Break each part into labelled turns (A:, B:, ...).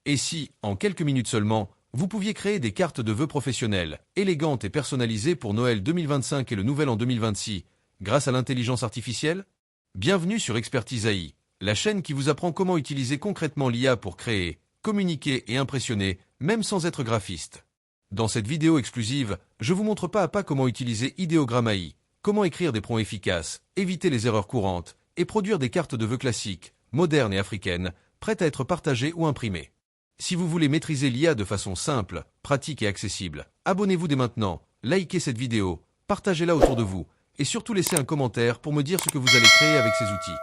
A: Et si, en quelques minutes seulement, vous pouviez créer des cartes de vœux professionnelles, élégantes et personnalisées pour Noël 2025 et le Nouvel An 2026, grâce à l'intelligence artificielle? Bienvenue sur Expertise AI, la chaîne qui vous apprend comment utiliser concrètement l'IA pour créer, communiquer et impressionner, même sans être graphiste. Dans cette vidéo exclusive, je vous montre pas à pas comment utiliser Ideogram AI, comment écrire des prompts efficaces, éviter les erreurs courantes et produire des cartes de vœux classiques, modernes et africaines, prêtes à être partagées ou imprimées. Si vous voulez maîtriser l'IA de façon simple, pratique et accessible, abonnez-vous dès maintenant, likez cette vidéo, partagez-la autour de vous et surtout laissez un commentaire pour me dire ce que vous allez créer avec ces outils.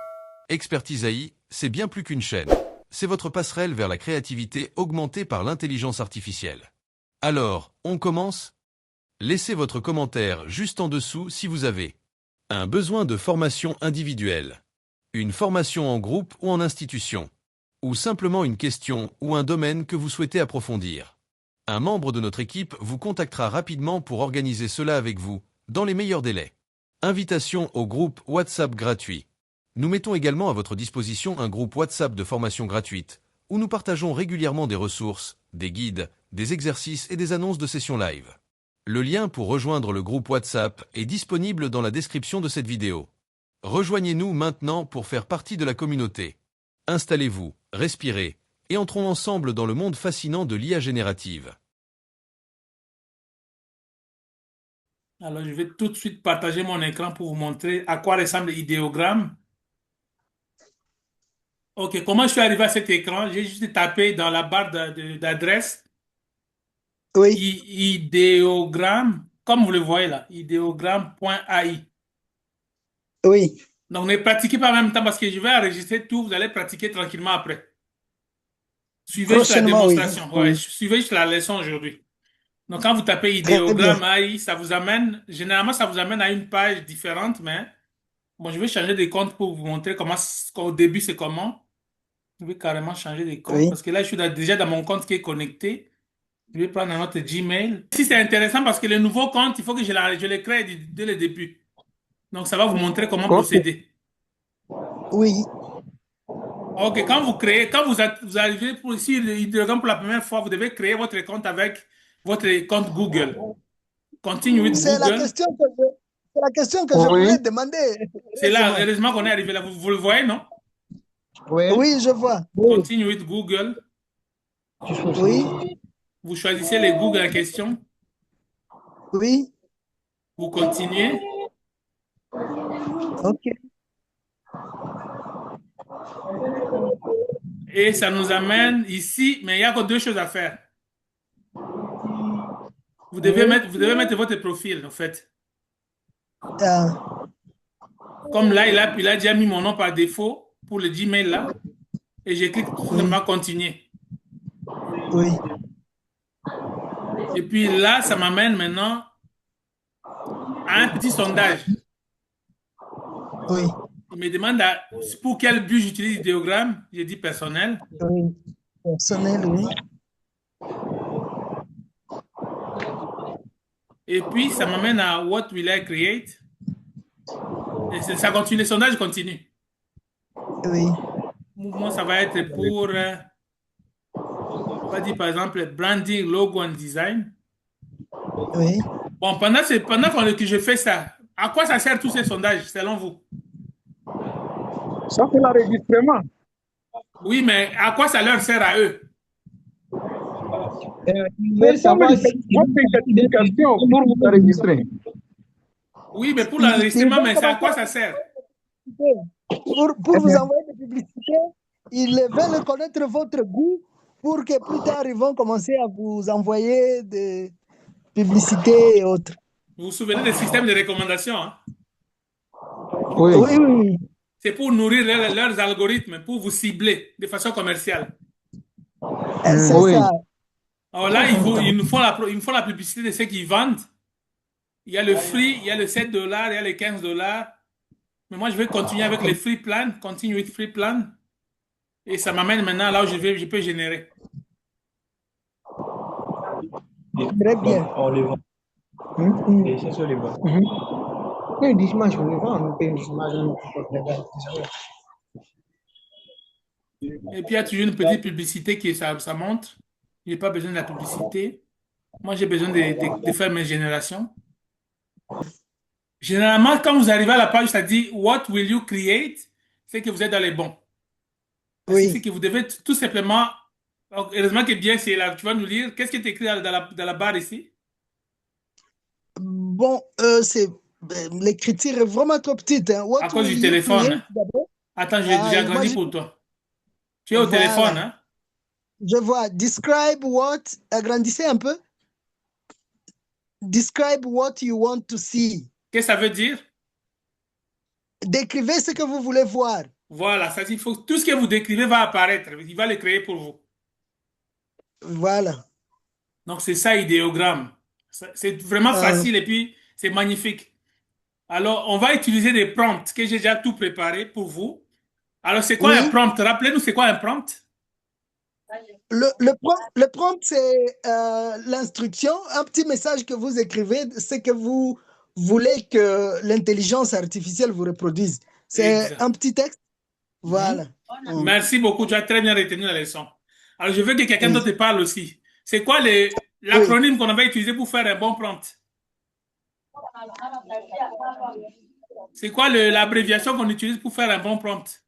A: Expertise AI, c'est bien plus qu'une chaîne. C'est votre passerelle vers la créativité augmentée par l'intelligence artificielle. Alors, on commence? Laissez votre commentaire juste en dessous si vous avez un besoin de formation individuelle, une formation en groupe ou en institution, ou simplement une question ou un domaine que vous souhaitez approfondir. Un membre de notre équipe vous contactera rapidement pour organiser cela avec vous, dans les meilleurs délais. Invitation au groupe WhatsApp gratuit. Nous mettons également à votre disposition un groupe WhatsApp de formation gratuite, où nous partageons régulièrement des ressources, des guides, des exercices et des annonces de sessions live. Le lien pour rejoindre le groupe WhatsApp est disponible dans la description de cette vidéo. Rejoignez-nous maintenant pour faire partie de la communauté. Installez-vous, respirez, et entrons ensemble dans le monde fascinant de l'IA générative.
B: Alors, je vais tout de suite partager mon écran pour vous montrer à quoi ressemble l'idéogramme. OK, comment je suis arrivé à cet écran? J'ai juste tapé dans la barre d'adresse
C: Oui,
B: idéogramme, comme vous le voyez là, idéogramme.ai.
C: oui.
B: Donc, ne pratiquez pas en même temps parce que je vais enregistrer tout, vous allez pratiquer tranquillement après. Suivez juste la
C: Prochainement, oui.
B: démonstration. Ouais, suivez juste la leçon aujourd'hui. Donc, quand vous tapez
C: Très bien.
B: idéogramme AI, ça vous amène, généralement, ça vous amène à une page différente, mais bon, je vais changer de compte pour vous montrer comment, au début, c'est comment. Je vais carrément changer de compte
C: Oui.
B: parce que là, je suis déjà dans mon compte qui est connecté. Je vais prendre un autre Gmail. Si c'est intéressant parce que le nouveau compte, il faut que je le crée dès le début. Donc, ça va vous montrer comment
C: Ok.
B: procéder.
C: Oui.
B: OK, quand vous créez, quand vous arrivez pour ici, pour la première fois, vous devez créer votre compte avec votre compte Google. Continue with
C: C'est la
B: Google.
C: question que c'est la question que je voulais demander.
B: C'est là,
C: Heureusement.
B: heureusement qu'on est arrivé là. Vous le voyez, non?
C: Oui, je vois.
B: Continue with Google.
C: Oui,
B: Vous choisissez les Google en question.
C: oui.
B: Vous continuez.
C: Ok.
B: Et ça nous amène ici, mais il n'y a que deux choses à faire. Vous devez mettre votre profil, en fait.
C: Ah,
B: Comme là, il a déjà mis mon nom par défaut pour le Gmail là. Et je clique tout
C: oui,
B: simplement continuer.
C: oui.
B: Et puis là, ça m'amène maintenant à un petit sondage.
C: Oui,
B: Il me demande pour quel but j'utilise l'idéogramme. J'ai dit personnel.
C: oui. Personnel, oui.
B: Et puis, ça m'amène à What will I create? Et ça continue, le sondage continue.
C: Oui,
B: Moi, ça va être pour, on va dire par exemple, branding, logo and design.
C: oui.
B: Bon, que je fais ça, à quoi ça sert tous ces sondages, selon vous?
D: Ça, c'est l'enregistrement.
B: Oui, mais à quoi ça leur sert à eux?
D: Mais ça va être une certification pour vous enregistrer.
B: Oui, mais pour l'enregistrement, mais à quoi ça sert?
C: Pour vous envoyer des publicités, ils veulent connaître votre goût pour que plus tard, ils vont commencer à vous envoyer des publicités et autres.
B: Vous vous souvenez des systèmes de recommandation, hein?
D: Oui.
C: Oui, oui,
B: C'est pour nourrir leurs algorithmes, pour vous cibler de façon commerciale.
C: c'est
D: Oui.
C: ça.
B: Alors là, ils nous font la publicité de ce qu'ils vendent. Il y a le free, il y a le 7 $, il y a les 15 $. Mais moi, je vais continuer avec les free plans, continue with free plan. Et ça m'amène maintenant là où je peux générer.
C: Très bien.
D: On les vend. Et c'est sur les vend. Oui, dimanche, on les vend. On paye dimanche.
B: Et puis, il y a toujours une petite publicité qui ça montre. Je n'ai pas besoin de la publicité. Moi, j'ai besoin de faire mes générations. Généralement, quand vous arrivez à la page, ça dit What will you create? C'est que vous êtes dans les bons. Ça signifie
C: Oui.
B: que vous devez tout simplement. Heureusement que bien, c'est là. Tu vas nous lire. Qu'est-ce qui est écrit dans la barre ici?
C: Bon, l'écriture est vraiment trop petite, hein.
B: À
C: What
B: cause
C: will
B: du
C: you
B: téléphone,
C: create
B: hein.
C: d'abord?
B: Attends, j'ai
C: Ah, moi,
B: agrandi pour toi. Tu es au téléphone,
C: voilà.
B: hein?
C: Je vois. Describe what. Agrandissez un peu. Describe what you want to see.
B: Qu'est-ce que ça veut dire?
C: Décrivez ce que vous voulez voir.
B: Voilà, ça, il faut, tout ce que vous décrivez va apparaître. Il va le créer pour vous.
C: Voilà.
B: Donc, c'est ça, idéogramme. C'est vraiment
C: Euh,
B: facile et puis c'est magnifique. Alors, on va utiliser des prompts que j'ai déjà tout préparé pour vous. Alors, c'est quoi un
C: oui.
B: prompt? Rappelez-nous, c'est quoi un prompt?
C: Le prompt, c'est l'instruction, un petit message que vous écrivez, ce que vous voulez que l'intelligence artificielle vous reproduise. C'est
B: Exact.
C: un petit texte.
B: Mhm.
C: Voilà. Mm.
B: Merci beaucoup, tu as très bien retenu la leçon. Alors, je veux que quelqu'un
C: Oui.
B: d'autre te parle aussi. C'est quoi
C: Oui.
B: l'acronyme qu'on avait utilisé pour faire un bon prompt? C'est quoi l'abréviation qu'on utilise pour faire un bon prompt?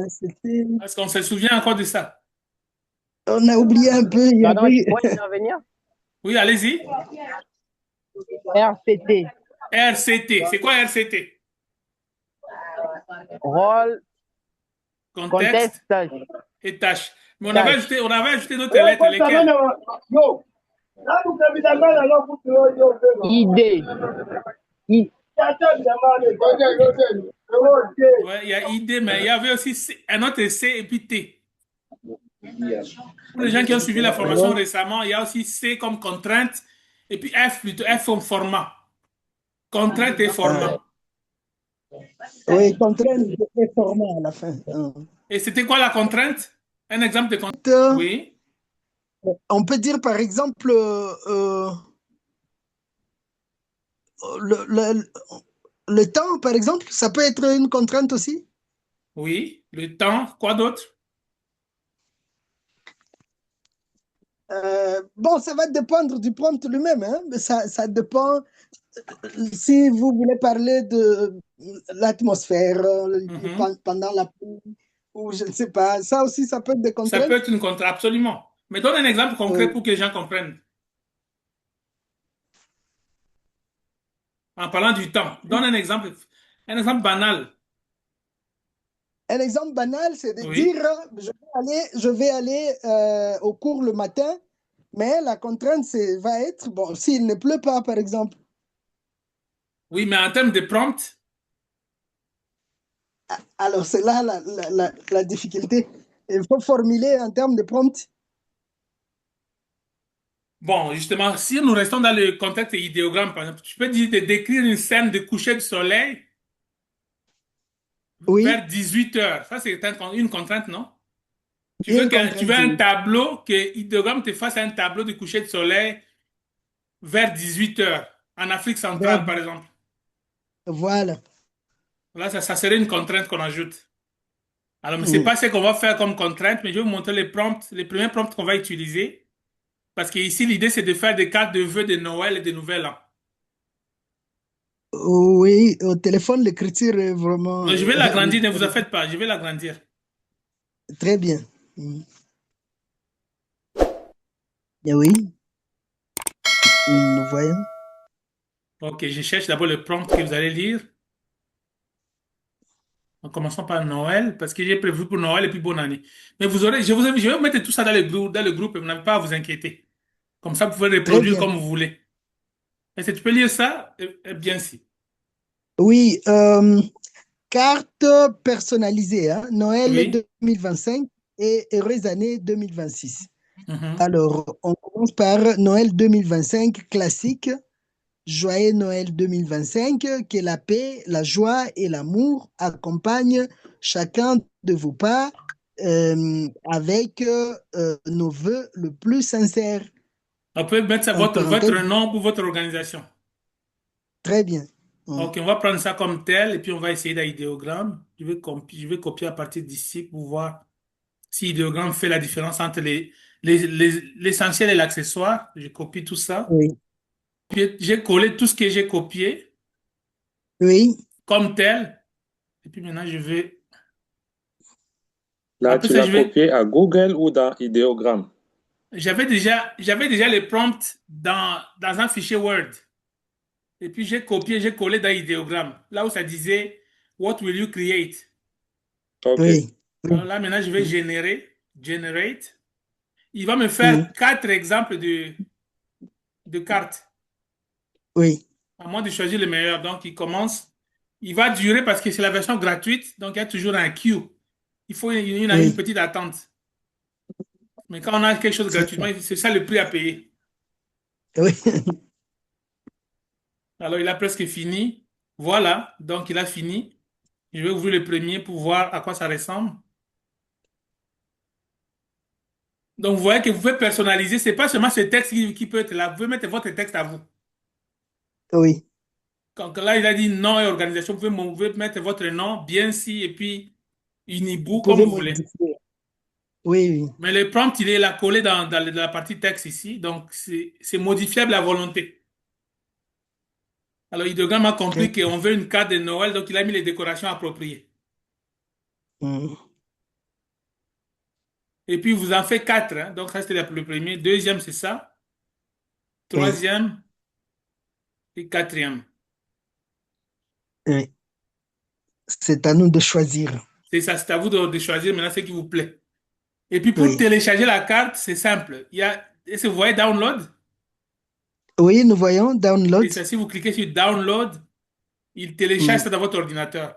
C: C'était-
B: Est-ce qu'on se souvient encore de ça?
C: On a oublié un peu. Il y
E: Pardon,
C: avait...
E: je pourrais intervenir?
B: Oui, allez-y.
E: RCT,
B: RCT. C'est quoi RCT?
E: rôle,
B: Contexte
E: contexte,
B: et tâche. Mais
E: tâche.
B: on avait ajouté d'autres lettres, lesquelles?
E: Idée, I-
B: Ouais, il y a ID, mais il y avait aussi un autre C et puis T. Pour les gens qui ont suivi la formation récemment, il y a aussi C comme contrainte et puis F plutôt, F comme format. Contrainte et format.
C: Oui, contrainte et format à la fin.
B: Et c'était quoi la contrainte? Un exemple de contrainte? Oui,
C: On peut dire par exemple le, le temps, par exemple, ça peut être une contrainte aussi.
B: oui. Le temps, quoi d'autre?
C: Bon, ça va dépendre du prompt lui-même, hein, mais ça dépend. Si vous voulez parler de l'atmosphère
B: Mhm.
C: pendant la pluie, ou je ne sais pas, ça aussi, ça peut être des
B: Ça peut
C: contraintes.
B: être une contrainte, absolument. Mais donne un exemple concret
C: Euh,
B: pour que les gens comprennent. En parlant du temps, donne un exemple banal.
C: un exemple banal, c'est de dire,
B: Oui.
C: je vais aller au cours le matin, mais la contrainte va être, bon, s'il ne pleut pas, par exemple.
B: Oui, mais en termes de prompt,
C: Alors, c'est là la difficulté. Il faut formuler en termes de prompt.
B: bon, justement, si nous restons dans le contexte idéogramme, par exemple, tu peux dire de décrire une scène de coucher de soleil
C: Oui,
B: vers 18 heures. Ça, c'est une contrainte, non?
C: une
B: Tu veux
C: contrainte,
B: un
C: oui.
B: tableau, que idéogramme te fasse un tableau de coucher de soleil vers 18 heures, en Afrique centrale, par exemple.
C: Voilà.
B: Là, ça serait une contrainte qu'on ajoute. Alors, mais c'est
C: Mm.
B: pas ce qu'on va faire comme contrainte, mais je vais vous montrer les prompts, les premiers prompts qu'on va utiliser. Parce que ici, l'idée, c'est de faire des cartes de vœux de Noël et de Nouvel An.
C: Oui, au téléphone, l'écriture est vraiment
B: Donc, je vais l'agrandir, ne vous en faites pas, je vais l'agrandir.
C: très bien. Mm. Et oui, nous voyons.
B: Ok, je cherche d'abord le prompt que vous allez lire. En commençant par Noël, parce que j'ai prévu pour Noël et puis bonne année. Mais je vais vous mettre tout ça dans le groupe et vous n'avez pas à vous inquiéter. Comme ça, vous pouvez
C: Très
B: reproduire
C: bien.
B: comme vous voulez. Est-ce que tu peux lire ça? Bien si.
C: Oui, carte personnalisée, hein, Noël
B: Oui.
C: 2025 et heureuse année 2026.
B: Mhm.
C: Alors, on commence par Noël 2025 classique. Joyeux Noël 2025, que la paix, la joie et l'amour accompagnent chacun de vos pas avec nos voeux le plus sincères.
B: On peut mettre ça,
C: En
B: votre
C: parenthèse,
B: nom pour votre organisation.
C: très bien.
B: Ok, on va prendre ça comme tel et puis on va essayer d'idéogramme. Je vais copier à partir d'ici pour voir si idéogramme fait la différence entre l'essentiel et l'accessoire. Je copie tout ça.
C: Oui,
B: Puis j'ai collé tout ce que j'ai copié
C: oui,
B: comme tel. Et puis maintenant, je vais.
F: Là,
B: Après
F: tu
B: ça,
F: l'as copié à Google ou dans Idéogramme?
B: j'avais déjà les prompts dans un fichier Word. Et puis j'ai copié, j'ai collé dans idéogramme. Là où ça disait What will you create?
F: OK.
C: oui,
B: Alors là, maintenant, je vais generate. Il va me
C: oui,
B: faire 4 exemples de cartes.
C: oui,
B: À moi de choisir le meilleur. Donc, il commence. Il va durer parce que c'est la version gratuite. Donc, il y a toujours un queue. Il faut une
C: oui,
B: petite attente. Mais quand on a quelque chose
C: c'est ça.
B: gratuitement, c'est ça le prix à payer.
C: Oui,
B: Alors, il a presque fini. Voilà. Donc, il a fini. Je vais ouvrir le premier pour voir à quoi ça ressemble. Donc, vous voyez que vous pouvez personnaliser. C'est pas seulement ce texte qui peut être là. Vous pouvez mettre votre texte à vous.
C: oui.
B: Quand là, il a dit nom et organisation, vous pouvez mettre votre nom, bien si, et puis
C: Vous
B: Unibou, comme
C: pouvez
B: vous voulez.
C: modifier. Oui, oui.
B: Mais le prompt, il est là collé dans la partie texte ici. Donc, c'est modifiable à volonté. Alors, Ideogram a compris
C: Très bien.
B: qu'on veut une carte de Noël, donc il a mis les décorations appropriées. Et puis, vous en faites 4. Hein. Donc, ça, c'était le premier. Deuxième, c'est ça.
C: Oui,
B: Troisième et quatrième.
C: oui. C'est à nous de choisir.
B: C'est ça, c'est à vous de choisir maintenant ce qui vous plaît. Et puis, pour
C: Oui.
B: télécharger la carte, c'est simple. Est-ce que vous voyez download?
C: Oui, nous voyons download.
B: C'est ça, si vous cliquez sur download, il télécharge ça dans votre ordinateur.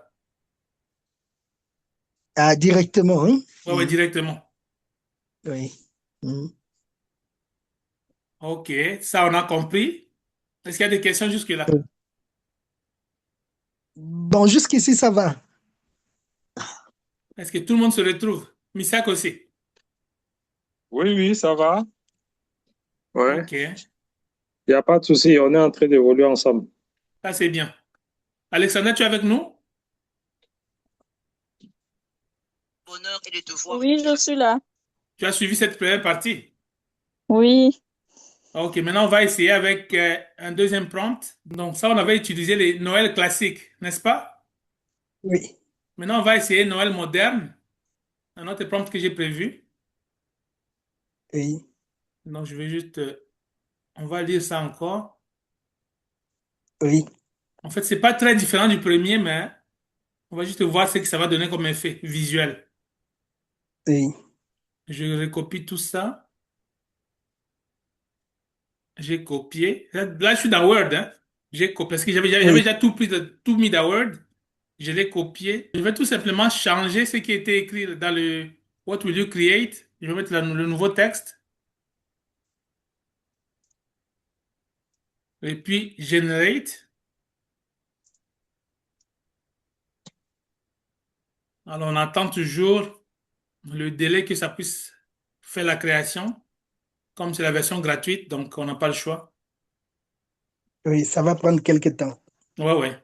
C: Ah, directement, hein?
B: Ouais, directement.
C: Oui.
B: OK, ça, on a compris. Est-ce qu'il y a des questions jusque-là?
C: Bon, jusqu'ici, ça va.
B: Est-ce que tout le monde se retrouve? Misak aussi.
F: Oui, oui, ça va. Ouais.
B: OK,
F: Il n'y a pas de souci. On est en train d'évoluer ensemble.
B: ça c'est bien. Alexandra, tu es avec nous?
G: Oui, je suis là.
B: Tu as suivi cette première partie?
G: Oui,
B: OK, maintenant on va essayer avec un deuxième prompt. Donc ça, on avait utilisé les Noël classiques, n'est-ce pas?
C: Oui.
B: Maintenant, on va essayer Noël moderne, un autre prompt que j'ai prévu.
C: Oui.
B: Donc je vais juste, on va lire ça encore.
C: Oui.
B: En fait, c'est pas très différent du premier, mais on va juste voir ce que ça va donner comme effet visuel.
C: Oui.
B: Je recopie tout ça. J'ai copié. Là, je suis dans Word. Hein. J'ai copié parce que j'avais déjà tout mis dans Word. Je l'ai copié. Je vais tout simplement changer ce qui était écrit dans le What will you create? Je vais mettre le nouveau texte. Et puis, generate. Alors, on attend toujours le délai que ça puisse faire la création. Comme c'est la version gratuite, donc on n'a pas le choix.
C: Oui, ça va prendre quelques temps.
B: Ouais, ouais.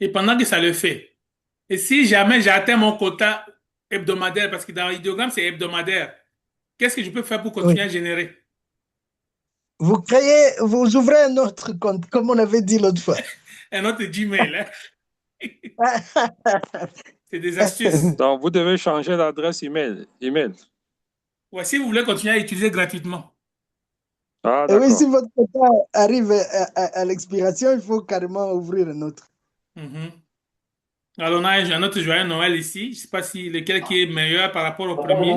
B: Et pendant que ça le fait, et si jamais j'atteins mon quota hebdomadaire, parce que dans l'idéogramme, c'est hebdomadaire, qu'est-ce que je peux faire pour
C: Oui.
B: continuer à générer?
C: Vous ouvrez un autre compte, comme on avait dit l'autre fois.
B: Un autre Gmail, hein? C'est des astuces.
F: Donc, vous devez changer l'adresse email.
B: Ouais, si vous voulez continuer à utiliser gratuitement.
F: Ah,
C: Et oui,
F: d'accord.
C: si votre quota arrive à l'expiration, il faut carrément ouvrir un autre.
B: Mhm. Alors, on a un autre joyeux Noël ici. Je ne sais pas si lequel qui est meilleur par rapport au premier.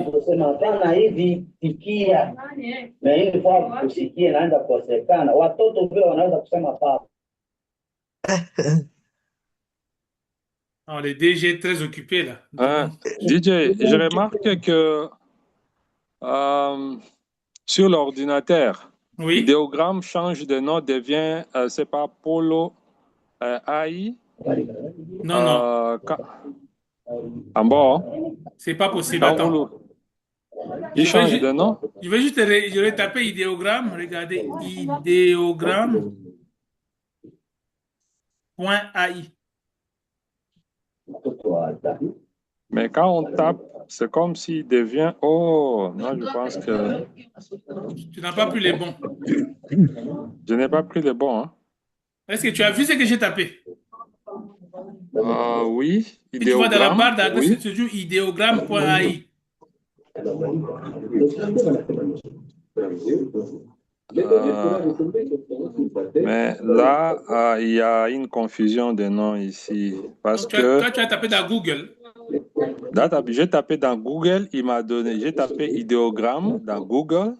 B: Alors, les DG très occupés là.
F: Hein, DJ, je remarque que sur l'ordinateur,
B: Oui?
F: Idéogramme change de nom, devient, c'est pas Polo AI.
B: Non, non.
F: En bon,
B: C'est pas possible.
F: quand vous
B: Attends.
F: il change de nom.
B: Je vais juste retaper idéogramme. Regardez, idéogramme. .ai.
F: Mais quand on tape, c'est comme s'il devient... Oh, non, je pense que
B: Tu n'as pas pris les bons.
F: je n'ai pas pris le bon. Hein.
B: Est-ce que tu as vu ce que j'ai tapé?
F: Oui,
B: Si tu vois dans la
F: idéogramme,
B: barre d'adresse,
F: oui.
B: c'est toujours idéogramme.ai.
F: Mais là, il y a une confusion de noms ici. Parce
B: Donc,
F: que
B: toi, tu as tapé dans Google.
F: là, j'ai tapé dans Google, il m'a donné, j'ai tapé idéogramme dans Google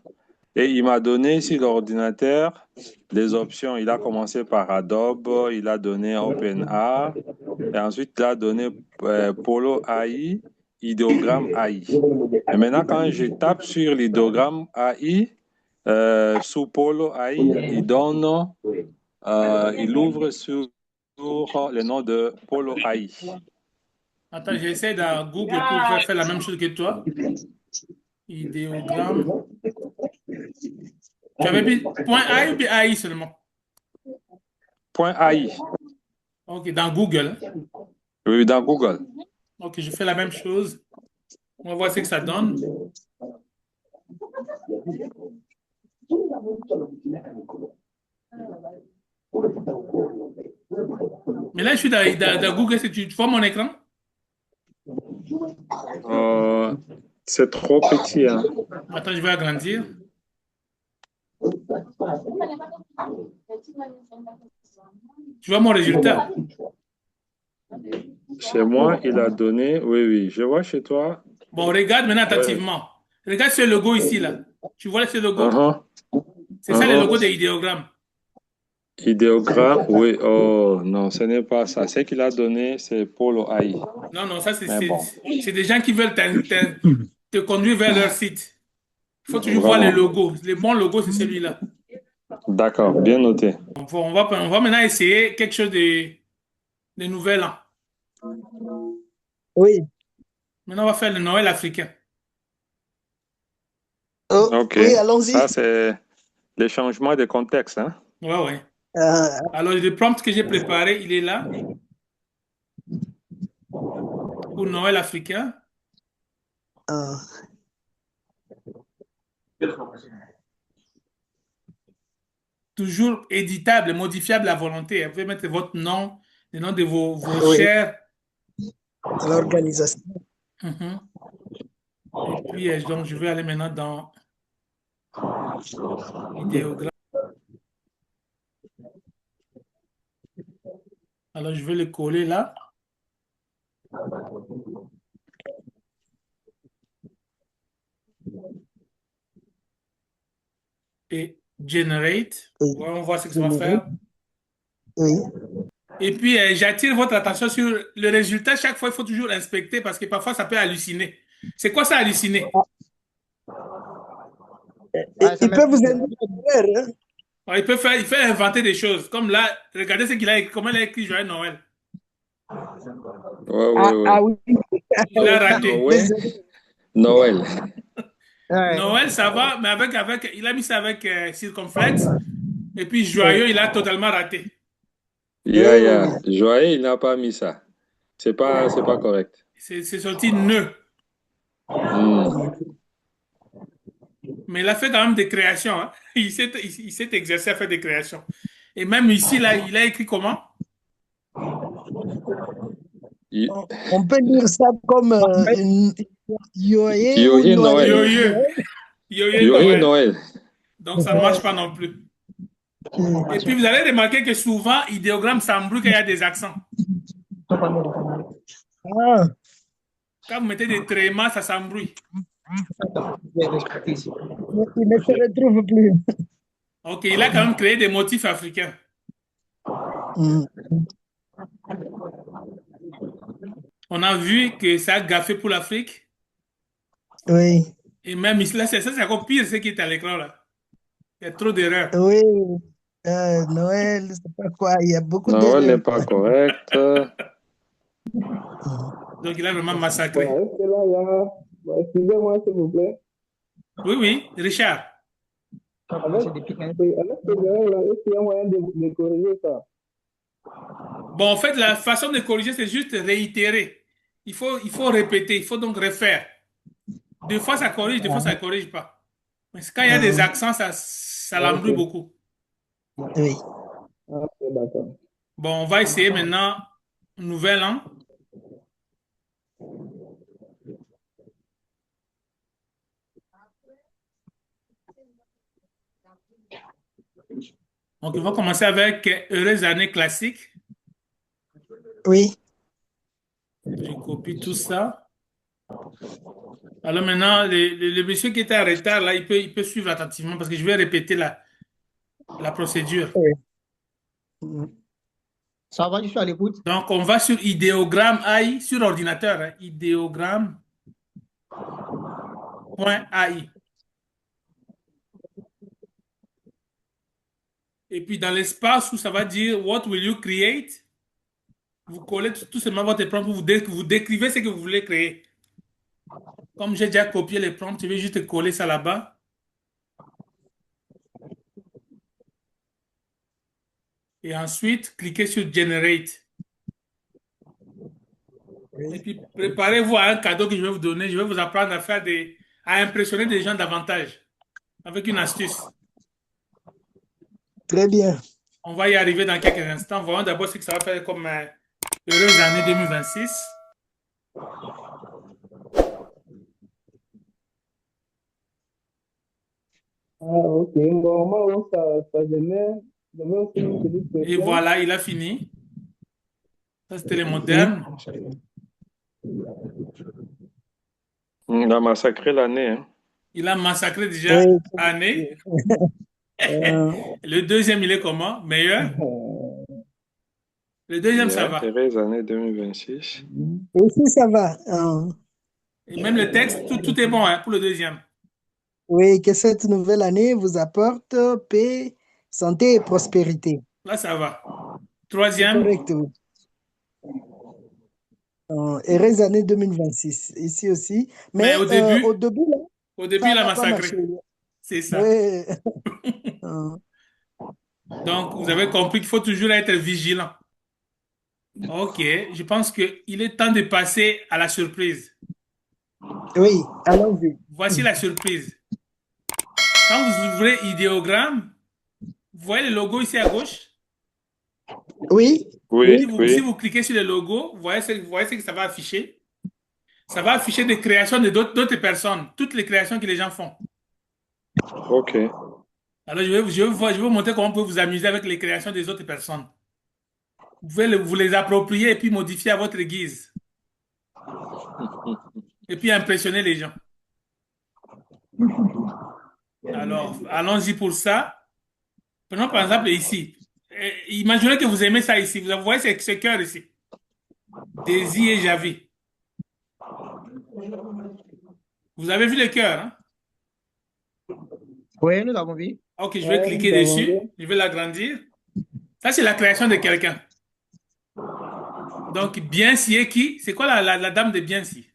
F: et il m'a donné sur l'ordinateur les options. Il a commencé par Adobe, il a donné OpenAI et ensuite il a donné Polo AI, idéogramme AI. Et maintenant, quand je tape sur l'idéogramme AI, sous Polo AI, il ouvre sur le nom de Polo AI.
B: Attends, j'essaie dans Google pour faire la même chose que toi. Idéogramme. Tu avais mis .ai ou bien AI seulement?
F: .ai.
B: Ok, dans Google.
F: Oui, dans Google.
B: Ok, je fais la même chose. On va voir ce que ça donne. Mais là, je suis dans Google. Est-ce que tu vois mon écran?
F: C'est trop petit. Hein.
B: Attends, je vais agrandir. Tu vois mon résultat?
F: Chez moi, il a donné... Oui, je vois chez toi.
B: Bon, regarde maintenant attentivement. Regarde ce logo ici, là. Tu vois ce logo? C'est ça le logo des idéogrammes.
F: Idéogramme, oui. Oh, non, ce n'est pas ça. Ce qu'il a donné, c'est Polo AI.
B: Non, ça,
F: Bon.
B: c'est des gens qui veulent te conduire vers leur site. Il faut toujours voir le logo. Le bon logo, c'est celui-là.
F: D'accord, bien noté.
B: On va maintenant essayer quelque chose de nouvel. Hein.
C: Oui.
B: Maintenant, on va faire le Noël africain.
C: Oh,
F: Ok.
C: oui, allons-y.
F: Ça, c'est le changement de contexte. Hein?
B: Ouais. Alors, le prompt que j'ai préparé, il est là. Pour Noël africain. Toujours éditable, modifiable à volonté. Vous pouvez mettre votre nom, le nom de vos chers.
C: L'organisation.
B: Et puis, donc, je vais aller maintenant dans idéogramme. Alors, je vais le coller là. Et generate. Ouais, on voit ce que ça va faire.
C: Oui.
B: Et puis, j'attire votre attention sur le résultat. Chaque fois, il faut toujours inspecter parce que parfois, ça peut halluciner. C'est quoi ça, halluciner?
C: Il peut vous induire.
B: Hein? Il peut inventer des choses. Comme là, regardez ce qu'il a écrit, comment il a écrit Joyeux Noël.
C: Oui.
B: Il a raté.
F: Noël.
B: Noël, ça va, mais il a mis ça avec circonflexe. Et puis, joyeux, il a totalement raté.
F: Joyeux, il n'a pas mis ça. C'est pas correct.
B: C'est sorti nœud. Mais il a fait quand même des créations. Hein. Il s'est exercé à faire des créations. Et même ici, là, il a écrit comment?
C: On peut lire ça comme
F: Yoye Noël.
B: Yoye Noël. Donc, ça ne marche pas non plus. Et puis, vous allez remarquer que souvent, idéogramme s'embrouille quand il y a des accents. Quand vous mettez des trémas, ça s'embrouille.
C: Il ne se retrouve plus.
B: Ok, il a quand même créé des motifs africains. On a vu que ça a gaffé pour l'Afrique.
C: Oui.
B: Et même ici, là, c'est encore pire ce qui est à l'écran là. Il y a trop d'erreurs.
C: Oui. Noël, c'est pas quoi, il y a beaucoup d'erreurs.
F: Noël n'est pas correct.
B: Donc, il a vraiment massacré.
H: Excusez-moi, s'il vous plaît.
B: Oui, Richard.
H: Avec ce là, est-ce qu'il y a moyen de corriger ça?
B: Bon, en fait, la façon de corriger, c'est juste réitérer. Il faut répéter, il faut donc refaire. Des fois, ça corrige, des fois, ça ne corrige pas. Mais quand il y a des accents, ça l'embrouille
D: Ok.
B: beaucoup.
C: Oui.
D: Ok, d'accord.
B: Bon, on va essayer maintenant, nouvel an. Donc, on va commencer avec Heureuse année classique.
C: Oui.
B: Je copie tout ça. Alors maintenant, le monsieur qui était en retard, là, il peut suivre attentivement parce que je vais répéter la procédure.
C: Oui.
D: Ça va, je suis à l'écoute.
B: Donc, on va sur idéogramme AI, sur ordinateur, hein, idéogramme.ai. Et puis, dans l'espace où ça va dire What will you create? Vous collez tout simplement votre prompt, vous décrivez ce que vous voulez créer. Comme j'ai déjà copié les prompts, je vais juste coller ça là-bas. Et ensuite, cliquez sur Generate. Et puis, préparez-vous à un cadeau que je vais vous donner. Je vais vous apprendre à impressionner des gens davantage avec une astuce.
C: Très bien.
B: On va y arriver dans quelques instants. Voyons d'abord ce que ça va faire comme heureuse année 2026.
D: Ah, ok. Normalement, ça devait aussi une petite
B: Et
D: question.
B: voilà, il a fini. Ça, c'était les
C: Oui.
B: modernes.
F: Il a massacré l'année. Hein.
B: Il a massacré déjà
C: Oui.
B: année.
C: Euh,
B: Le deuxième, il est comment? Meilleur? Le deuxième, ça
F: Bien,
B: va.
F: heureuse année 2026.
C: Aussi, ça va.
B: Et même le texte, tout est bon hein, pour le deuxième.
C: Oui, que cette nouvelle année vous apporte paix, santé et prospérité.
B: Là, ça va.
C: C'est
B: Troisième,
C: correct, oui. Heureuse année 2026, ici aussi.
B: mais
C: Mais au début, là,
B: au début,
C: ça
B: il a
C: n'a pas marché.
B: massacré. C'est ça.
C: Oui. Euh,
B: Donc, vous avez compris qu'il faut toujours être vigilant. OK, je pense qu'il est temps de passer à la surprise.
C: oui, allons-y.
B: Voici la surprise. Quand vous ouvrez idéogramme, vous voyez le logo ici à gauche?
C: Oui,
F: Oui,
C: oui,
B: Si
F: oui.
B: vous cliquez sur le logo, vous voyez ce que ça va afficher? Ça va afficher des créations de d'autres personnes, toutes les créations que les gens font.
F: Ok.
B: Alors, je vais vous montrer comment vous pouvez vous amuser avec les créations des autres personnes. Vous pouvez vous les approprier et puis modifier à votre guise. Et puis impressionner les gens. Alors, allons-y pour ça. Prenons par exemple ici. Imaginez que vous aimez ça ici. Vous voyez ce cœur ici. Daisy et Javi. Vous avez vu le cœur, hein?
D: Oui, nous avons vu.
B: Ok, je vais
D: Oui,
B: cliquer
D: nous avons vu.
B: dessus. Je vais l'agrandir. Ça, c'est la création de quelqu'un. Donc, Biensi est qui? C'est quoi la dame de Biensi?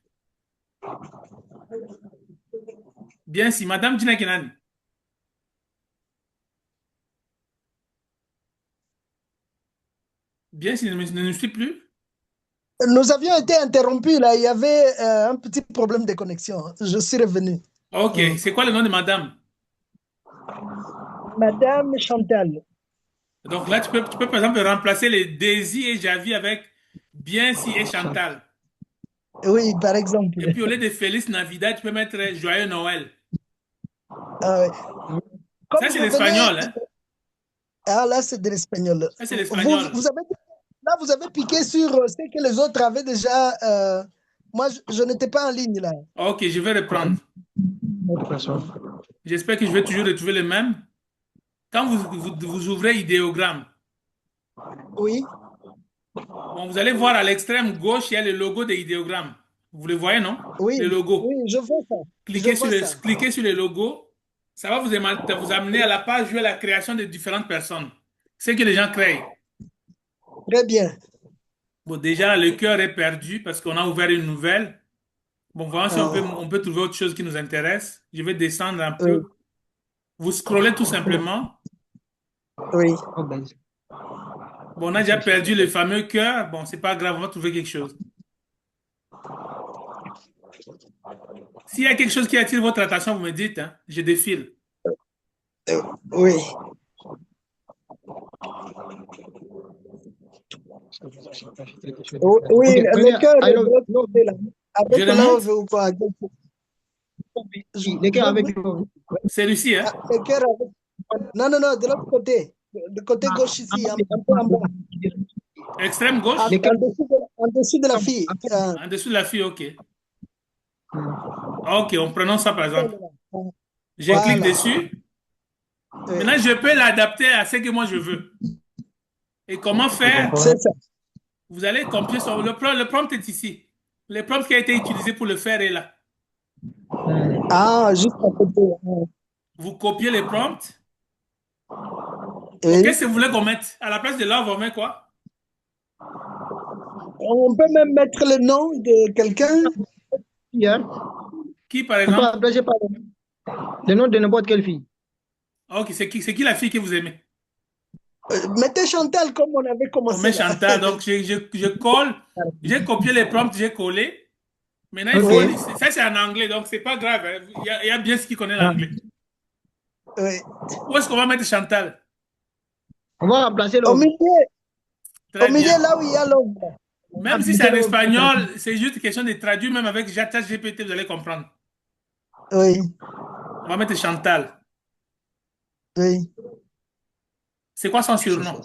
B: Biensi, Madame Gina Kinani. Biensi ne nous suit plus?
C: nous avions été interrompus là. Il y avait un petit problème de connexion. Je suis revenu.
B: Ok, c'est quoi le nom de madame?
C: Madame Chantal.
B: Donc là, tu peux par exemple remplacer les Daisy et Javi avec Biensi et Chantal.
C: Oui, par exemple.
B: Et puis au lieu de Félix Navidad, tu peux mettre Joyeux Noël.
C: Euh,
B: Ça,
C: comme
B: c'est
C: je venais.
B: l'espagnol, hein?
C: Ah, là, c'est de l'espagnol.
B: Ça, c'est
C: Vous,
B: l'espagnol.
C: vous avez, là, vous avez piqué sur ce que les autres avaient déjà. Moi, je n'étais pas en ligne là.
B: Ok, je vais reprendre.
D: Autre personne.
B: J'espère que je vais toujours retrouver le même. Quand vous ouvrez idéogramme,
C: Oui,
B: bon, vous allez voir à l'extrême gauche, il y a le logo de idéogramme. Vous le voyez, non?
C: oui,
B: Le logo.
C: oui, je vois ça. Je vois ça.
B: Cliquez sur le logo. Ça va vous amener à la page où il y a la création de différentes personnes. C'est que les gens créent.
C: Très bien.
B: Bon, déjà, le cœur est perdu parce qu'on a ouvert une nouvelle. Bon, voyons si
C: Ah,
B: on peut trouver autre chose qui nous intéresse. Je vais descendre un
C: oui,
B: peu. Vous scrollez tout simplement.
C: oui.
D: Oh, ben,
B: Bon, on a déjà perdu le fameux cœur. Bon, c'est pas grave, on va trouver quelque chose. S'il y a quelque chose qui attire votre attention, vous me dites, hein, je défile.
C: Oui. Oui,
H: Ok,
C: le cœur
H: I
C: est de
H: love,
C: l'autre
H: love,
C: côté là. Avec
B: Je remonte.
C: love ou pas?
H: oui, les cœurs avec love.
B: C'est Lucie, hein?
C: Le cœur avec... Non, non, non, de l'autre côté. De côté gauche ici, un peu en bas.
B: Extrême gauche?
H: Les cœurs
C: En dessous de la fille.
B: En dessous de la fille, ok. Ok, on prononce ça par exemple. Je clique
C: Voilà.
B: dessus.
C: Oui.
B: Maintenant, je peux l'adapter à ce que moi je veux. Et comment faire?
C: C'est ça.
B: Vous allez copier sur le prompt est ici. Le prompt qui a été utilisé pour le faire est là.
C: Ah, juste à côté.
B: Vous copiez le prompt.
C: Oui.
B: Qu'est-ce que vous voulez qu'on mette? À la place de love, on met quoi?
C: On peut même mettre le nom de quelqu'un.
B: Qui, par
H: On peut
B: exemple?
H: remplacer par le nom de n'importe quelle fille.
B: Ok, c'est qui la fille que vous aimez?
C: Mettez Chantal comme on avait
B: On
C: commencé.
B: met
C: là.
B: Chantal. Donc, je colle. J'ai copié les prompts, j'ai collé. Maintenant, il
C: Ok.
B: faut. Ça, c'est en anglais, donc c'est pas grave, hein. Il y a bien ce qui connaît l'anglais.
C: Oui.
B: Où est-ce qu'on va mettre Chantal?
H: On va remplacer
C: Au
H: love.
C: milieu,
B: Très
C: au milieu
B: bien.
C: là où il y a l'homme.
B: Même si c'est en espagnol, c'est juste question de traduire, même avec ChatGPT, vous allez comprendre.
C: Oui,
B: On va mettre Chantal.
C: oui.
B: C'est quoi son surnom?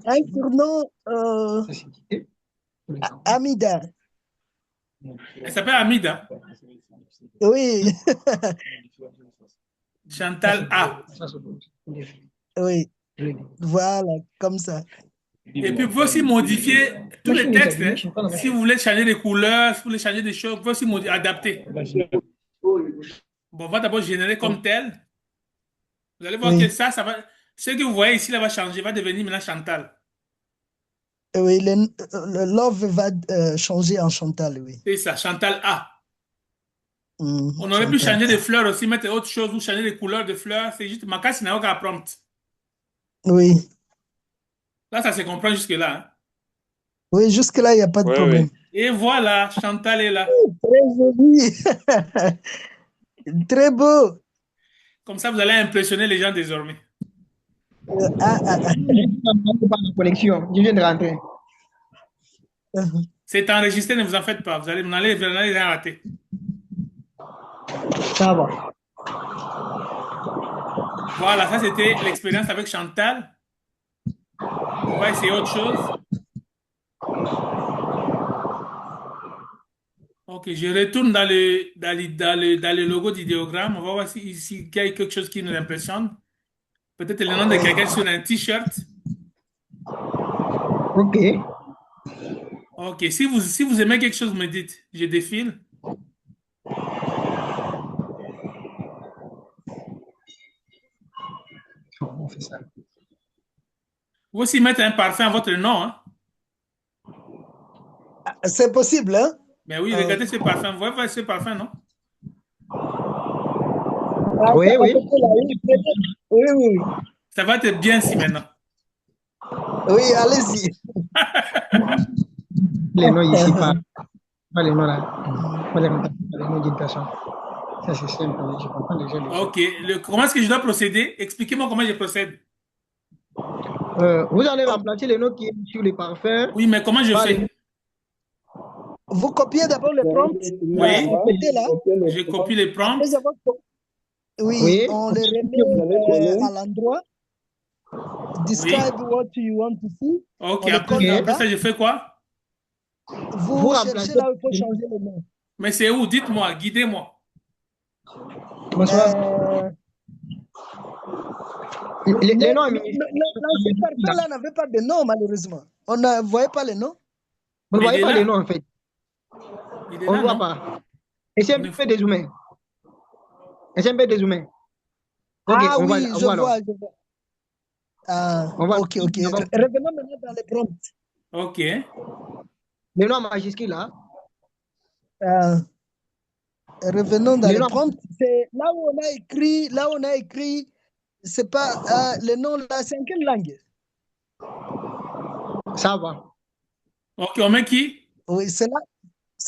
C: Un surnom, Amida.
B: Elle s'appelle Amida.
C: Oui,
B: Chantal A.
C: oui. Voilà, comme ça.
B: Et puis, vous pouvez aussi modifier tous les textes, hein. Si vous voulez changer des couleurs, si vous voulez changer des choses, vous pouvez aussi adapter. Bon, on va d'abord générer comme tel. Vous allez voir
C: Oui.
B: que ça va. Ce que vous voyez ici, là, va changer, va devenir maintenant Chantal.
C: Oui, le love va changer en Chantal, oui.
B: C'est ça, Chantal A. On aurait pu
C: Chantal.
B: changer des fleurs aussi, mettre autre chose ou changer les couleurs de fleurs. C'est juste ma casse n'a aucun prompt.
C: Oui,
B: Là, ça se comprend jusque-là, hein.
C: oui, jusque-là, il n'y a pas de
F: Oui,
C: problème.
F: oui.
B: Et voilà, Chantal est là.
C: Très joli. Très beau.
B: Comme ça, vous allez impressionner les gens désormais.
C: Ah, ah, ah.
H: La connexion. Je viens de rentrer.
B: C'est enregistré, ne vous en faites pas. Vous allez rien rater.
H: Ça va.
B: Voilà, ça c'était l'expérience avec Chantal. On va essayer autre chose. Ok, je retourne dans le logo d'idéogramme. On va voir s'il y a quelque chose qui nous impressionne. Peut-être le nom de quelqu'un sur un t-shirt.
H: Ok.
B: Ok, si vous aimez quelque chose, vous me dites. Je défile.
H: On fait ça.
B: Vous aussi mettre un parfum à votre nom, hein?
C: C'est possible, hein?
B: Mais oui, regardez ce parfum. Vous voyez voir ce parfum, non?
H: Oui, oui.
C: Oui, oui.
B: Ça va être bien si maintenant.
C: Oui, allez-y.
H: Les noms ici, pas les noms là. Pas les noms d'une personne. Ça, c'est simple. Je comprends déjà.
B: Ok, comment est-ce que je dois procéder? Expliquez-moi comment je procède.
H: Vous allez remplacer les noms qui sont sur les parfums.
B: Oui, mais comment je
H: par les-
B: fais?
C: Vous copiez d'abord le prompt.
B: Oui.
C: À côté, là.
B: Je copie les prompts.
C: Après avoir oui,
H: Oui.
C: on les remet à l'endroit. Describe
B: Oui.
C: what you want to see.
B: Ok,
C: On le colle
B: après
C: là-bas.
B: ça, je fais quoi?
C: Vous cherchez là où il faut changer le nom.
B: Mais c'est où? Dites-moi, guidez-moi.
H: Bonsoir. Les noms
C: L'ancien parfum là n'avait pas de nom, malheureusement. On ne voyait pas les noms.
H: Vous ne
B: Mais
H: voyez
B: il est
H: pas
B: là.
H: les noms en fait.
B: Il est
H: On
B: là,
H: ne voit
B: non?
H: pas. Essayez un peu dézoomer. Essayez un peu dézoomer. Ok,
C: Ah
H: on
C: oui,
H: va,
C: je
H: alors.
C: vois, je vois. Ah,
H: On va-
C: ok, ok.
H: on va-
C: Revenons maintenant dans les prompts.
B: Ok.
H: Les noms majuscules là.
C: Ah, revenons dans
H: Les
C: les
H: noms-
C: prompts. C'est là où on a écrit c'est pas le nom là, c'est en quelle langue?
H: Ça va.
B: Ok, on met qui?
C: Oui, c'est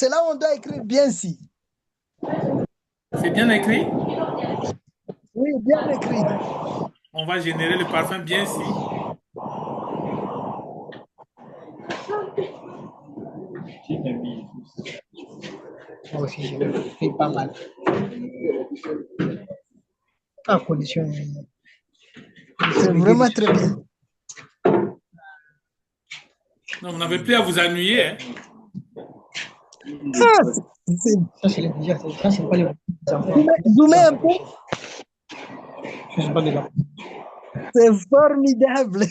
C: là où on doit écrire bien si.
B: C'est bien écrit?
C: Oui, bien écrit.
B: On va générer le parfum bien si.
H: Moi aussi, je le fais pas mal. À condition.
C: C'est vraiment très bien.
B: Non, vous n'avez plus à vous ennuyer. Hein.
C: Ah,
H: Ça, c'est déjà. Ça, c'est pas les enfants.
C: zoomez un peu.
H: Je sais pas de la.
C: C'est formidable.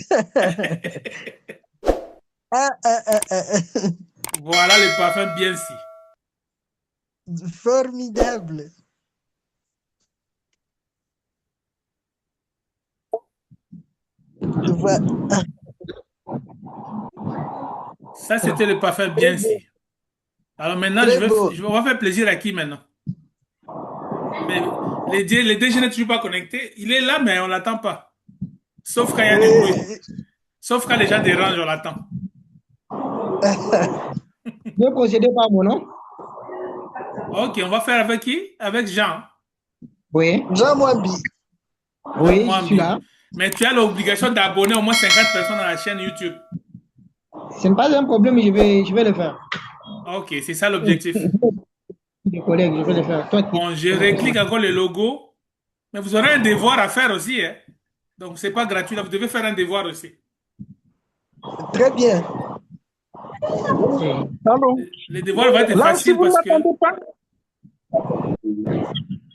B: Voilà le parfum bien si.
C: Formidable. Je vois.
B: Ça, c'était le parfum bien si. Alors maintenant,
C: Très beau.
B: on va faire plaisir à qui maintenant? Mais les DG n'est toujours pas connecté. Il est là, mais on l'attend pas. Sauf quand il y a du bruit. Sauf quand les gens dérangent, on l'attend.
H: Ne procédez pas à mon nom.
B: Ok, on va faire avec qui? Avec Jean.
H: Oui.
C: Jean Mwambi.
H: Oui, je
B: Mwambi.
H: suis là.
B: Mais tu as l'obligation d'abonner au moins 50 personnes à la chaîne YouTube.
H: Ce n'est pas un problème, je vais le faire.
B: Ok, c'est ça l'objectif.
H: Mes collègues, je vais le faire. Toi,
B: Bon, je reclique encore le logo. Mais vous aurez un devoir à faire aussi. Hein? Donc, c'est pas gratuit. Là, vous devez faire un devoir aussi.
C: Très bien.
D: Allô?
B: Le devoir va être
D: Là aussi,
B: facile
D: vous ne
B: parce que...
D: m'attendez pas?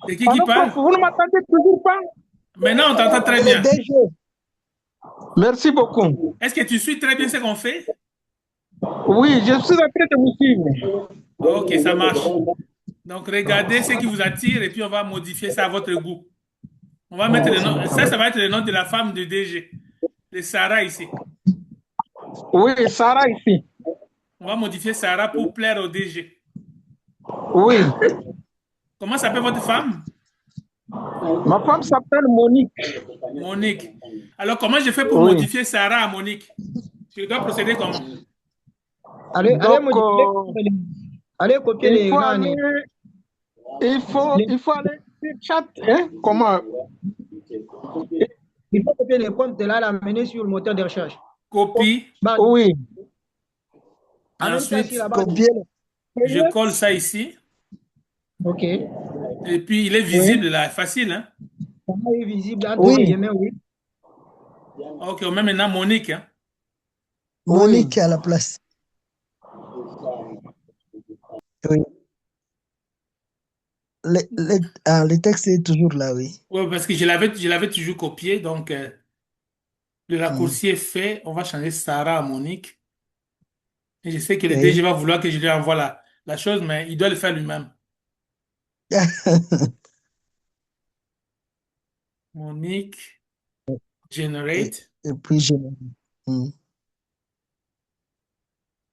B: C'est qui
D: Allô, prof,
B: parle?
D: vous ne m'attendez toujours pas?
B: Maintenant, on t'entend très
C: Le
B: bien.
C: DG.
D: Merci beaucoup.
B: Est-ce que tu suis très bien ce qu'on fait?
D: Oui, je suis en train de vous suivre.
B: Ok, ça marche. Donc, regardez ce qui vous attire et puis on va modifier ça à votre goût. On va mettre le nom. Ça va être le nom de la femme du DG. De Sarah ici.
D: Oui, Sarah ici.
B: On va modifier Sarah pour plaire au DG.
D: Oui.
B: Comment s'appelle votre femme?
D: Ma femme s'appelle Monique.
B: Monique. Alors, comment je fais pour
D: Oui.
B: modifier Sarah à Monique? Je dois procéder comment?
H: allez
D: Donc,
H: modifier. Allez copier
D: il
H: les
D: faut
H: rangs.
D: aller, il faut aller sur chat. Hein? Comment?
H: Il faut copier les comptes là, l'amener sur le moteur de recherche.
B: Copie.
H: Bah,
D: Oui.
H: amène ça
B: Ensuite,
H: sur la base.
C: Combien?
B: je colle ça ici.
H: Ok.
B: Et puis, il est visible là. Facile, hein?
H: Ça est visible entre
C: Oui.
H: les mains, oui.
B: Ok, on met maintenant Monique. Hein?
C: Monique à la place. Oui. Le texte est toujours là, oui.
B: Oui, parce que je l'avais toujours copié. Donc, le raccourci est fait. On va changer Sarah à Monique. Et je sais que le
C: Oui.
B: DG va vouloir que je lui envoie la chose, mais il doit le faire lui-même. Monique, generate.
C: Et puis,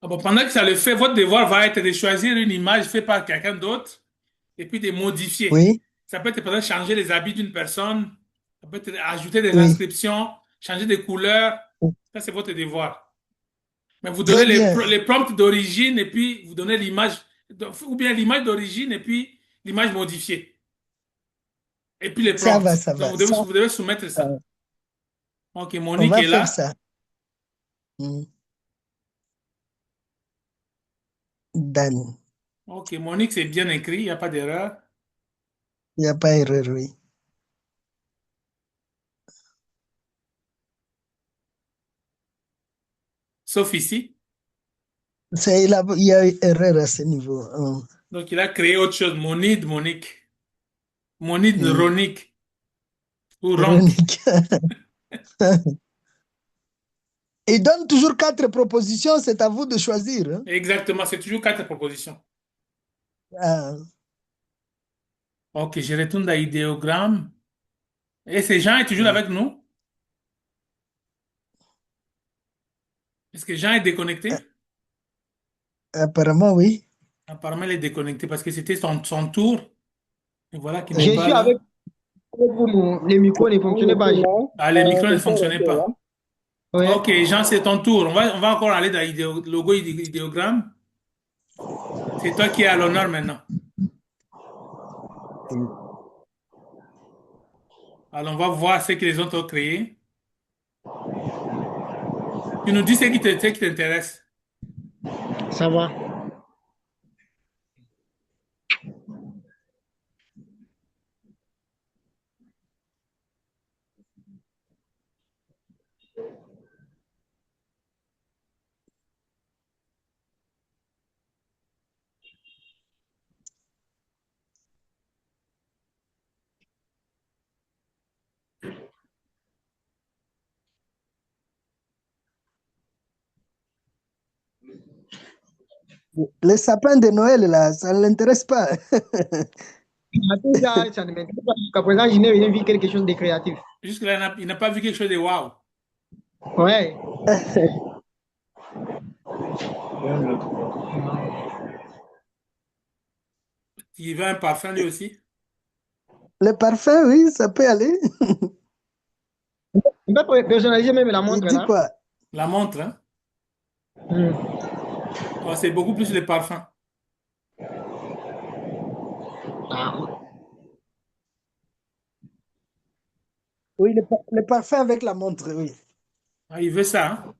B: Ah bon, pendant que ça le fait, votre devoir va être de choisir une image faite par quelqu'un d'autre et puis de modifier.
C: oui,
B: Ça peut être par exemple changer les habits d'une personne, ça peut être ajouter des
C: oui.
B: inscriptions, changer des couleurs. Ça, c'est votre devoir. Mais vous donnez
C: Très bien.
B: les prompts d'origine et puis vous donnez l'image, ou bien l'image d'origine et puis l'image modifiée. Et puis les
C: Ça
B: prompts.
C: va, ça
B: Donc,
C: va.
B: vous devez soumettre ça. Ok,
C: On
B: Monique
C: va
B: est
C: faire
B: là.
C: ça. Dan.
B: Ok, Monique, c'est bien écrit, il n'y a pas d'erreur.
C: Il n'y a pas erreur, oui.
B: Sauf ici.
C: Il y a erreur à ce niveau.
B: Donc, il a créé autre chose. Monide, Monique. Monide, Ronique. Ou Ronk.
C: Ironique. Il donne toujours 4 propositions, c'est à vous de choisir. Hein.
B: Exactement, c'est toujours 4 propositions.
C: Ah,
B: Ok, je retourne dans l'idéogramme. Et ces Jean est toujours avec nous? Est-ce que Jean est déconnecté?
C: apparemment, oui.
B: Apparemment, il est déconnecté parce que c'était son tour. Et voilà qu'il n'est
H: Je
B: pas
H: suis avec.
B: là.
H: Les micros ne fonctionnaient pas.
B: Ah, les micros ne fonctionnaient pas.
H: Ouais.
B: Ok, Jean, c'est ton tour. On va encore aller dans logo idéogramme. C'est toi qui es à l'honneur maintenant. Alors, on va voir ce que les autres ont créé. Tu nous dis ce qui t'intéresse.
H: Ça va.
C: Les sapins de Noël, là, ça ne l'intéresse pas.
H: Ça ne m'intéresse pas. Jusqu'à présent, je n'ai rien vu quelque chose de créatif.
B: Jusque-là, il n'a pas vu quelque chose de waouh.
H: Ouais.
B: Il veut un parfum lui aussi.
C: Le parfum, oui, ça peut aller.
H: On peut personnaliser même la
C: Il
H: montre
C: dit
H: là.
C: quoi?
B: La montre, hein? Oh, c'est beaucoup plus le parfum.
C: Oui, le parfum avec la montre, oui.
B: Ah, il veut ça, hein?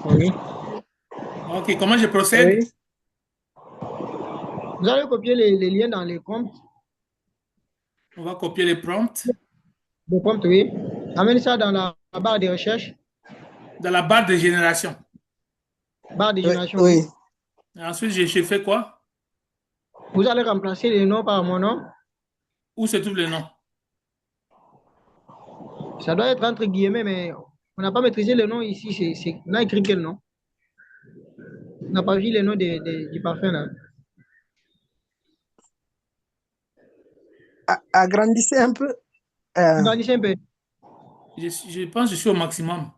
H: Oui.
B: Ok, comment je procède?
C: Oui.
H: Vous allez copier les liens dans les prompts.
B: On va copier les prompts
H: Les prompts, oui. Amène ça dans la barre de recherche.
B: dans la barre de génération.
H: Barre de
C: Oui,
H: génération,
C: oui.
H: oui.
B: Et ensuite, je fais quoi?
H: Vous allez remplacer les noms par mon nom.
B: Où se trouve le nom?
H: Ça doit être entre guillemets, mais on n'a pas maîtrisé le nom ici. On a écrit quel nom? On n'a pas vu le nom du parfum là.
C: Agrandissez un peu.
H: Agrandissez un peu.
B: Je pense que je suis au maximum.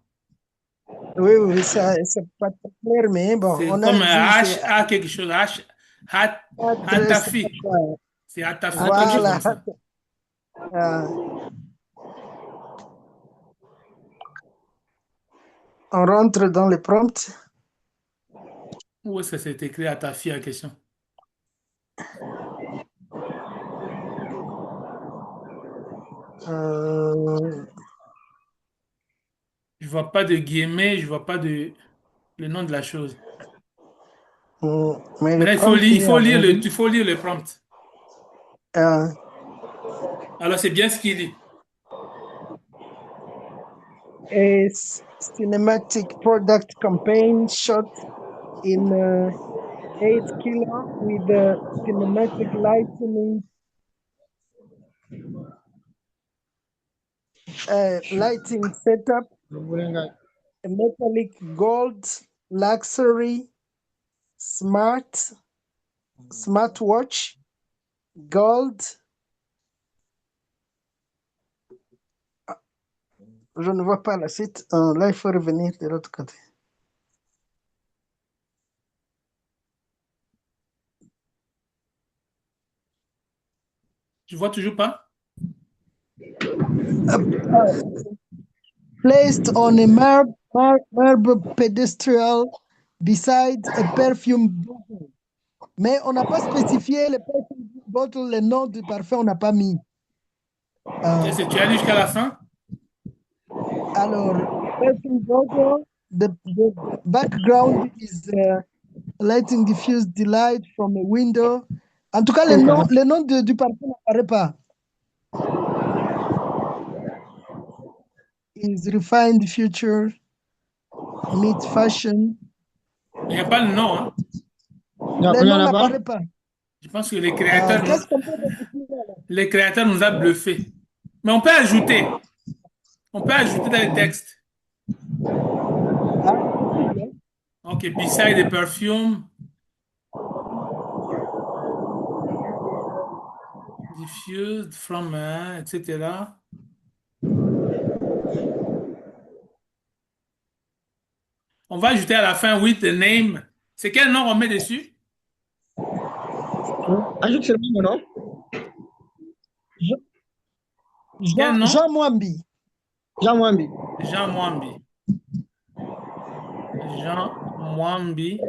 C: Oui, oui, ça, c'est pas très clair, mais bon,
B: C'est
C: on a
B: comme
C: vu,
B: H,
C: c'est
B: A quelque chose. H, Hatafi. C'est Hatafi, quelque chose
C: voilà.
B: comme ça.
C: On rentre dans les prompts.
B: Où est-ce que c'est écrit Hatafi en question? Je ne vois pas de guillemets, je ne vois pas le nom de la chose.
C: Mais le
B: Maintenant,
C: prompt,
B: il faut lire il faut lire le prompt. Alors, c'est bien ce qu'il dit.
C: A cinematic product campaign shot in 8 kilo with a cinematic lighting setup, a metallic gold luxury smartwatch, gold. Je ne vois pas la suite. Là, il faut revenir de l'autre côté.
B: Je ne vois toujours pas.
C: Placed on a marble pedestal beside a perfume bottle. Mais on n'a pas spécifié le perfume bottle, le nom du parfum, on n'a pas mis.
B: Est-ce que tu as lu jusqu'à la fin?
C: Alors, perfume bottle, the background is lighting diffused delight from a window. En tout cas, le nom du parfum n'apparaît pas. Is refined future, meet fashion.
B: Il n'y a pas le nom, hein?
C: Le nom n'apparaît pas.
B: Je pense que les créateurs,
C: Qu'est-ce qu'on peut définir là?
B: les créateurs nous ont bluffés. Mais on peut ajouter. On peut ajouter dans les textes. Ok, beside the perfume. Diffused from, etc. On va ajouter à la fin with the name. C'est quel nom on met dessus?
H: Ajoute seulement mon nom.
B: Quel nom?
C: Jean Mwambi.
H: Jean Mwambi.
B: Jean Mwambi. Jean Mwambi.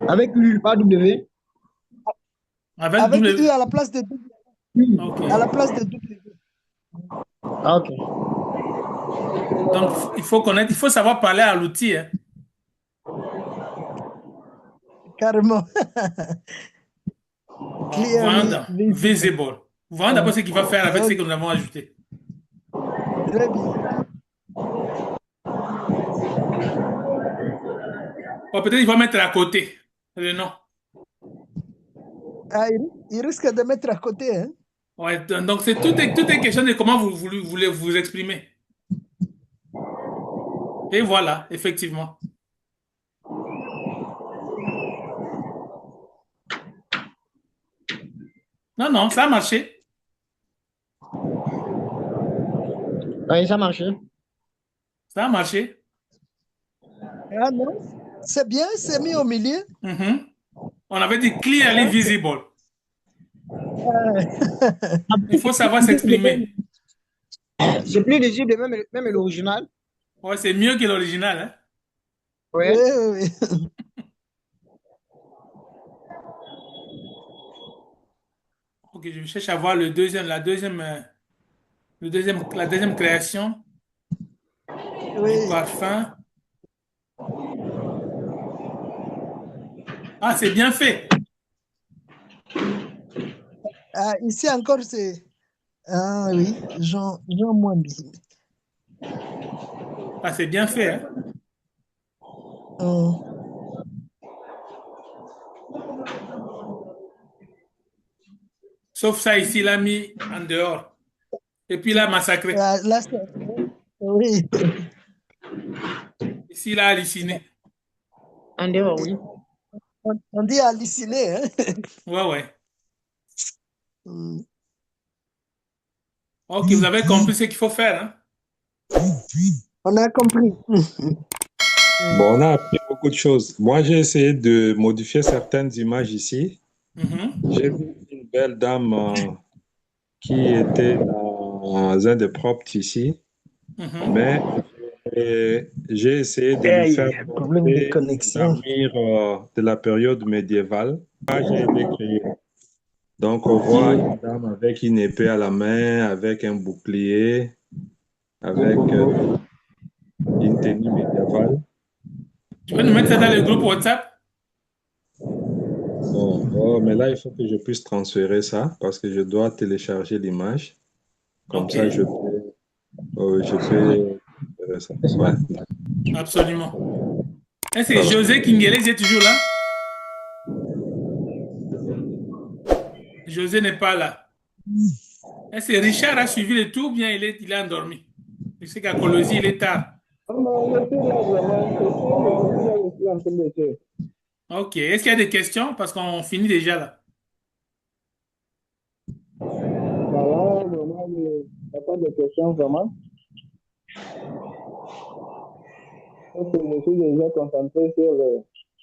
H: Avec U, pas W.
B: Avec
C: Avec
B: W.
C: U à la place de W.
B: Ok.
C: À la place de W.
H: Ah, ok.
B: Donc, il faut connaître, il faut savoir parler à l'outil. Hein.
C: Carrément.
B: Voyons
C: Clearly
B: visible. Voyons d'abord ce qu'il va faire avec ce que nous avons ajouté.
C: Très bien.
B: Ou peut-être il va mettre à côté le nom.
C: Ah, il risque de mettre à côté. Hein?
B: Ouais, donc, c'est tout est question de comment vous voulez vous exprimer. Et voilà, effectivement. Non, ça a marché.
H: Oui, ça a marché.
B: Ça a marché.
C: Ah non, c'est bien, c'est mis au milieu.
B: Mhm. On avait dit clearly visible. Il faut savoir s'exprimer.
H: C'est plus lisible, même l'original.
B: Ouais, c'est mieux que l'original. Hein?
H: Oui.
C: Oui.
B: Ok, je cherche à voir la deuxième création du parfum. Ah, c'est bien fait.
C: Ah, ici encore, c'est... Ah oui, Jean Mwambi.
B: Ah, c'est bien fait. Hein? Sauf ça, ici, il a mis en dehors. Et puis, il a massacré.
C: Ah, là, oui.
B: Ici, il a halluciné.
H: En dehors, oui.
C: On dit halluciné. Hein?
B: Ouais. Ok, vous avez compris ce qu'il faut faire. Hein?
C: On a compris.
F: Bon, on a appris beaucoup de choses. Moi, j'ai essayé de modifier certaines images ici. J'ai vu une belle dame qui était dans un des prompts ici, mais j'ai essayé de lui faire
C: problème de connexion.
F: de la période médiévale. J'ai été créé. Donc, on voit une dame avec une épée à la main, avec un bouclier, avec une tenue médiévale.
B: Tu peux nous mettre ça dans le groupe WhatsApp?
F: Oh, mais là, il faut que je puisse transférer ça parce que je dois télécharger l'image. Comme ça, je peux ça. Ouais.
B: Absolument. Est-ce que José Kingelez est toujours là? José n'est pas là. Est-ce que Richard a suivi le tour ou bien il est endormi? Je sais qu'à Colosie, il est tard. Ok. Est-ce qu'il y a des questions? Parce qu'on finit déjà là.
D: Voilà, vraiment, il n'y a pas de questions vraiment. Parce que je suis déjà concentré sur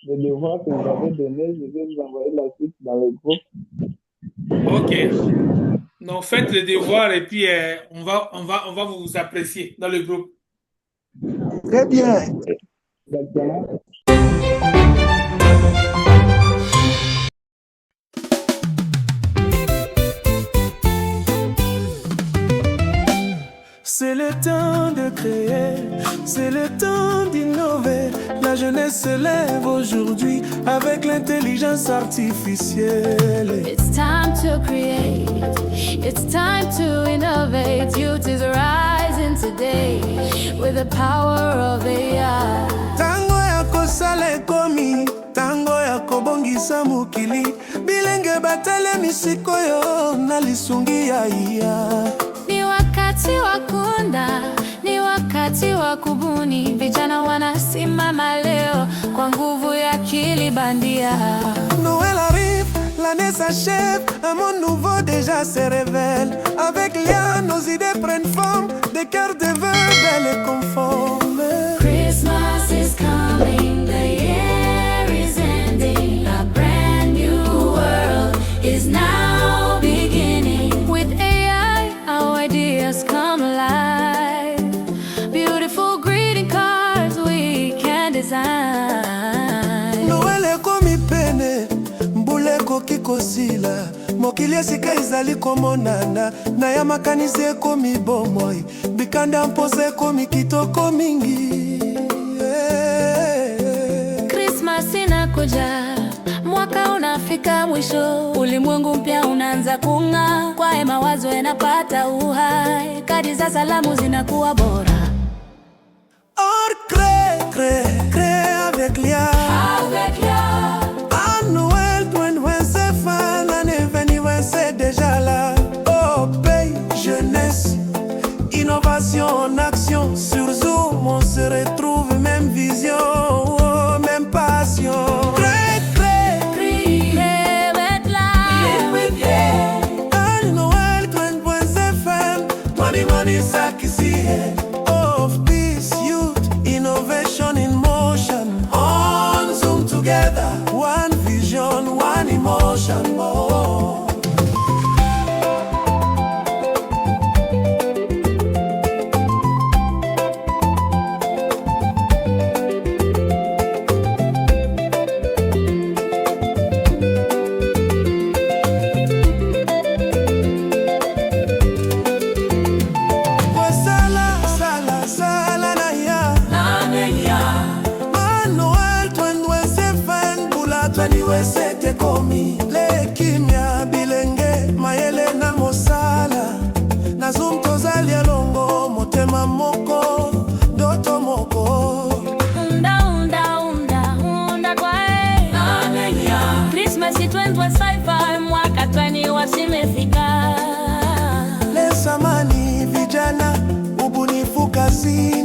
D: le devoir que vous avez donné. Je vais vous envoyer la suite dans le groupe.
B: Ok. Donc faites le devoir et puis on va vous apprécier dans le groupe.
C: Très bien.
D: Exactement.
I: C'est le temps de créer, c'est le temps d'innover. La jeunesse se lève aujourd'hui avec l'intelligence artificielle.
J: It's time to create, it's time to innovate. Youth is rising today with the power of AI.
I: Tango ya kosala ekomi, tango ya kobongisa mokili. Bilenge batale misikoyo na lisungi ya iya.
J: Ni wakati wa kunda, ni wakati wa kubuni. Vijana wanasimama leo kwa nguvu ya akili bandia.
I: Noël arrive, l'année s'achève, un monde nouveau déjà se révèle. Avec l'IA, nos idées prennent forme, des cœurs de vœux belles et conformes.
J: Christmas is coming, the year is ending. A brand new world is now beginning.
I: kosila mokili esika ezali komonana na ya makanisi ekomi bomoi bikanda mposa ekomi kitoko mingi.
J: Christmas inakuja, mwaka unafika mwisho, ulimwengu mpya unaanza kung'aa, kwa mawazo yanapata uhai, kadi za salamu zinakuwa bora.
I: Or crée avec Lia. À Noël 2025, l'année venue c'est déjà là. Oh pays, jeunesse, innovation en action. Sur Zoom on se retrouve, même vision, oh, même passion. À Noël 2025, money of peace, youth, innovation in motion. On Zoom together, one vision, one emotion more. Sete komi le kimia bilenge mayele na mosala na Zoom tozali elongo motema moko doto moko
J: unda kwae nanenya Christmas 2025 mwaka 20 wasimefika.
I: Lesamani vijana ubunifu kazini